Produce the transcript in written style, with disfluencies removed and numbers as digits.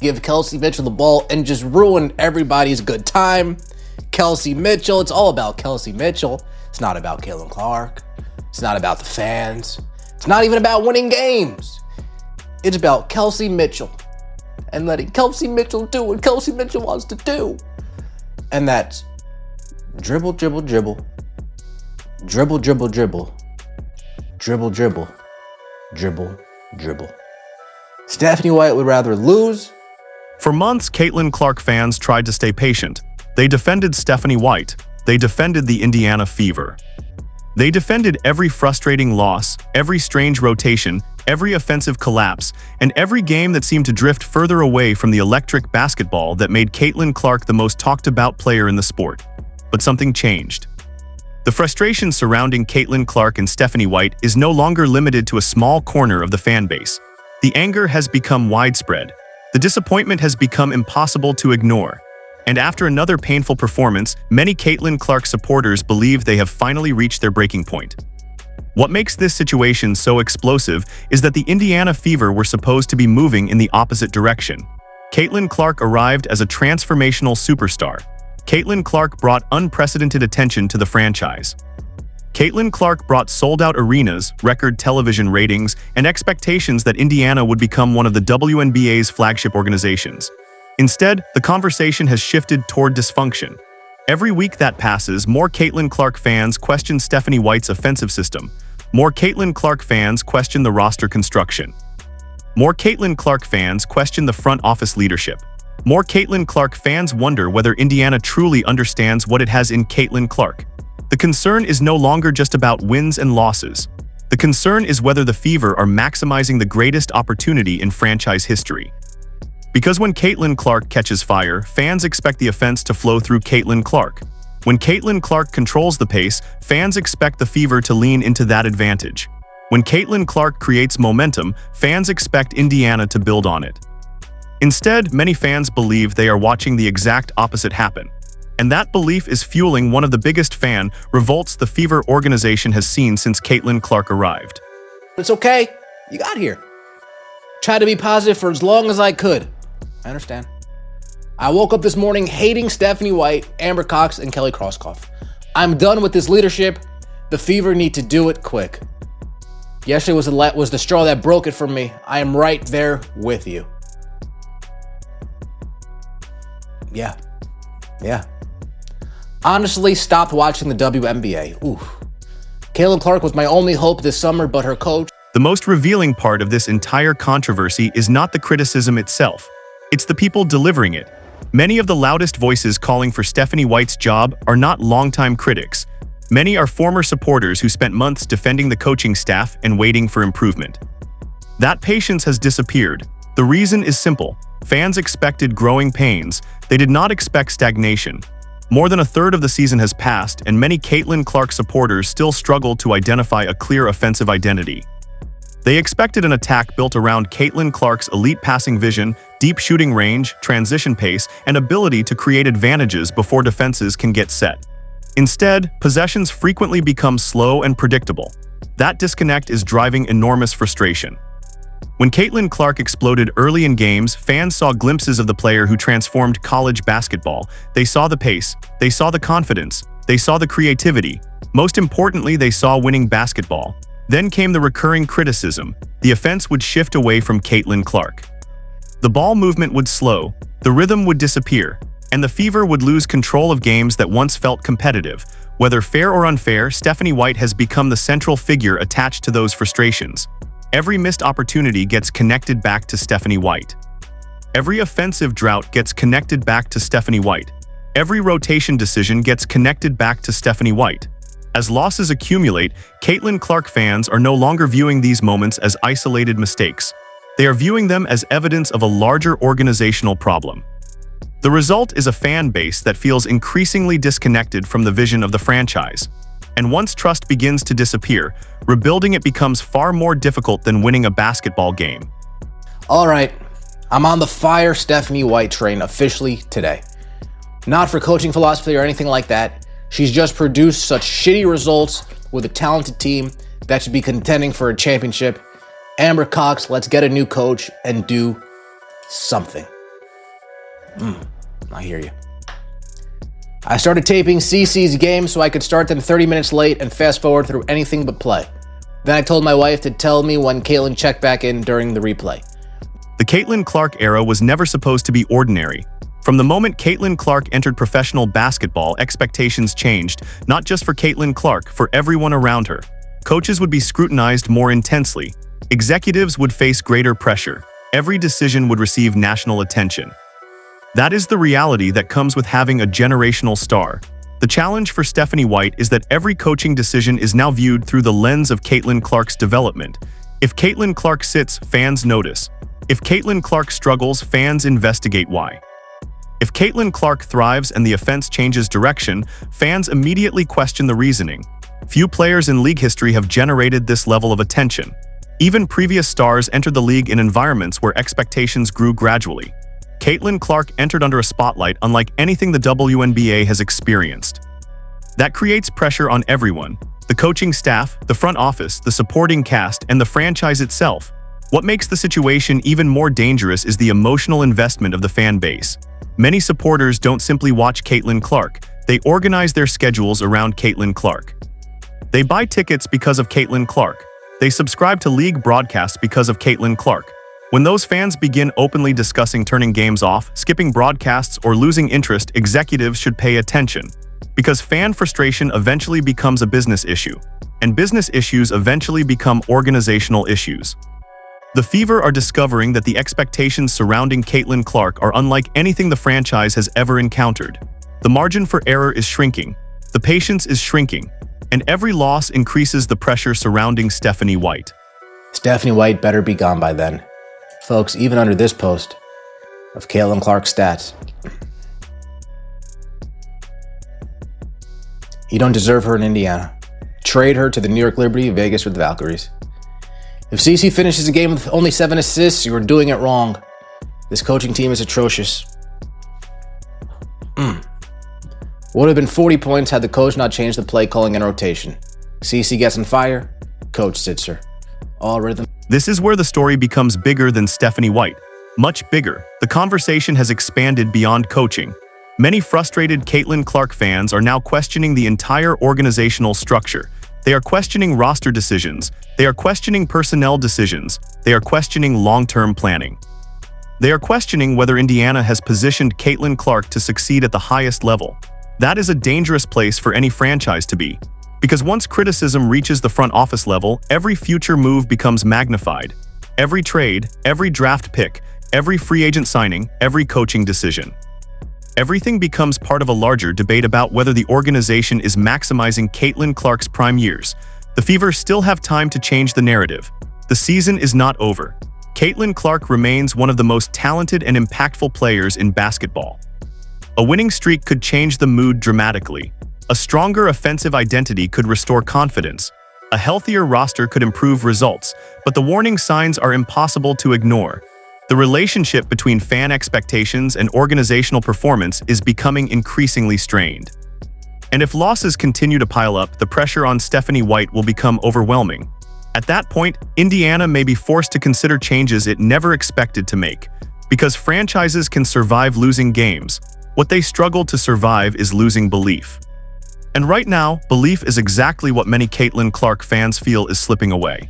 give Kelsey Mitchell the ball and just ruin everybody's good time. Kelsey Mitchell, it's all about Kelsey Mitchell. It's not about Caitlin Clark. It's not about the fans. It's not even about winning games. It's about Kelsey Mitchell and letting Kelsey Mitchell do what Kelsey Mitchell wants to do. And that's dribble, dribble, dribble, dribble, dribble, dribble, dribble, dribble, dribble, dribble. Stephanie White would rather lose. For months, Caitlin Clark fans tried to stay patient. They defended Stephanie White. They defended the Indiana Fever. They defended every frustrating loss, every strange rotation, every offensive collapse, and every game that seemed to drift further away from the electric basketball that made Caitlin Clark the most talked-about player in the sport. But something changed. The frustration surrounding Caitlin Clark and Stephanie White is no longer limited to a small corner of the fan base. The anger has become widespread. The disappointment has become impossible to ignore. And after another painful performance, many Caitlin Clark supporters believe they have finally reached their breaking point. What makes this situation so explosive is that the Indiana Fever were supposed to be moving in the opposite direction. Caitlin Clark arrived as a transformational superstar. Caitlin Clark brought unprecedented attention to the franchise. Caitlin Clark brought sold-out arenas, record television ratings, and expectations that Indiana would become one of the WNBA's flagship organizations. Instead, the conversation has shifted toward dysfunction. Every week that passes, more Caitlin Clark fans question Stephanie White's offensive system. More Caitlin Clark fans question the roster construction. More Caitlin Clark fans question the front office leadership. More Caitlin Clark fans wonder whether Indiana truly understands what it has in Caitlin Clark. The concern is no longer just about wins and losses. The concern is whether the Fever are maximizing the greatest opportunity in franchise history. Because when Caitlin Clark catches fire, fans expect the offense to flow through Caitlin Clark. When Caitlin Clark controls the pace, fans expect the Fever to lean into that advantage. When Caitlin Clark creates momentum, fans expect Indiana to build on it. Instead, many fans believe they are watching the exact opposite happen. And that belief is fueling one of the biggest fan revolts the Fever organization has seen since Caitlin Clark arrived. It's okay. You got here. Tried to be positive for as long as I could. I understand. I woke up this morning hating Stephanie White, Amber Cox, and Kelly Krauskopf. I'm done with this leadership. The Fever need to do it quick. Yesterday was the straw that broke it for me. I am right there with you. Yeah. Honestly, stopped watching the WNBA. Oof. Caitlin Clark was my only hope this summer, but her coach. The most revealing part of this entire controversy is not the criticism itself. It's the people delivering it. Many of the loudest voices calling for Stephanie White's job are not longtime critics. Many are former supporters who spent months defending the coaching staff and waiting for improvement. That patience has disappeared. The reason is simple. Fans expected growing pains. They did not expect stagnation. More than a third of the season has passed, and many Caitlin Clark supporters still struggle to identify a clear offensive identity. They expected an attack built around Caitlin Clark's elite passing vision, deep shooting range, transition pace, and ability to create advantages before defenses can get set. Instead, possessions frequently become slow and predictable. That disconnect is driving enormous frustration. When Caitlin Clark exploded early in games, fans saw glimpses of the player who transformed college basketball. They saw the pace, they saw the confidence, they saw the creativity. Most importantly, they saw winning basketball. Then came the recurring criticism. The offense would shift away from Caitlin Clark. The ball movement would slow, the rhythm would disappear, and the Fever would lose control of games that once felt competitive. Whether fair or unfair, Stephanie White has become the central figure attached to those frustrations. Every missed opportunity gets connected back to Stephanie White. Every offensive drought gets connected back to Stephanie White. Every rotation decision gets connected back to Stephanie White. As losses accumulate, Caitlin Clark fans are no longer viewing these moments as isolated mistakes. They are viewing them as evidence of a larger organizational problem. The result is a fan base that feels increasingly disconnected from the vision of the franchise. And once trust begins to disappear, rebuilding it becomes far more difficult than winning a basketball game. All right, I'm on the fire Stephanie White train officially today. Not for coaching philosophy or anything like that. She's just produced such shitty results with a talented team that should be contending for a championship. Amber Cox, let's get a new coach and do something. I hear you. I started taping CC's games so I could start them 30 minutes late and fast forward through anything but play. Then I told my wife to tell me when Caitlin checked back in during the replay. The Caitlin Clark era was never supposed to be ordinary. From the moment Caitlin Clark entered professional basketball, expectations changed, not just for Caitlin Clark, for everyone around her. Coaches would be scrutinized more intensely. Executives would face greater pressure. Every decision would receive national attention. That is the reality that comes with having a generational star. The challenge for Stephanie White is that every coaching decision is now viewed through the lens of Caitlin Clark's development. If Caitlin Clark sits, fans notice. If Caitlin Clark struggles, fans investigate why. If Caitlin Clark thrives and the offense changes direction, fans immediately question the reasoning. Few players in league history have generated this level of attention. Even previous stars entered the league in environments where expectations grew gradually. Caitlin Clark entered under a spotlight unlike anything the WNBA has experienced. That creates pressure on everyone: the coaching staff, the front office, the supporting cast, and the franchise itself. What makes the situation even more dangerous is the emotional investment of the fan base. Many supporters don't simply watch Caitlin Clark, they organize their schedules around Caitlin Clark. They buy tickets because of Caitlin Clark. They subscribe to league broadcasts because of Caitlin Clark. When those fans begin openly discussing turning games off, skipping broadcasts, or losing interest, executives should pay attention. Because fan frustration eventually becomes a business issue, and business issues eventually become organizational issues. The Fever are discovering that the expectations surrounding Caitlin Clark are unlike anything the franchise has ever encountered. The margin for error is shrinking, the patience is shrinking, and every loss increases the pressure surrounding Stephanie White. Stephanie White better be gone by then. Folks, even under this post of Caitlin Clark's stats, you don't deserve her in Indiana. Trade her to the New York Liberty, Vegas, or the Valkyries. If CC finishes a game with only 7 assists, you are doing it wrong. This coaching team is atrocious. Would have been 40 points had the coach not changed the play calling and rotation. CC gets on fire, coach sits her. All rhythm. This is where the story becomes bigger than Stephanie White. Much bigger. The conversation has expanded beyond coaching. Many frustrated Caitlin Clark fans are now questioning the entire organizational structure. They are questioning roster decisions. They are questioning personnel decisions. They are questioning long-term planning. They are questioning whether Indiana has positioned Caitlin Clark to succeed at the highest level. That is a dangerous place for any franchise to be. Because once criticism reaches the front office level, every future move becomes magnified. Every trade, every draft pick, every free agent signing, every coaching decision. Everything becomes part of a larger debate about whether the organization is maximizing Caitlin Clark's prime years. The Fever still have time to change the narrative. The season is not over. Caitlin Clark remains one of the most talented and impactful players in basketball. A winning streak could change the mood dramatically. A stronger offensive identity could restore confidence. A healthier roster could improve results, but the warning signs are impossible to ignore. The relationship between fan expectations and organizational performance is becoming increasingly strained. And if losses continue to pile up, the pressure on Stephanie White will become overwhelming. At that point, Indiana may be forced to consider changes it never expected to make. Because franchises can survive losing games, what they struggle to survive is losing belief. And right now, belief is exactly what many Caitlin Clark fans feel is slipping away.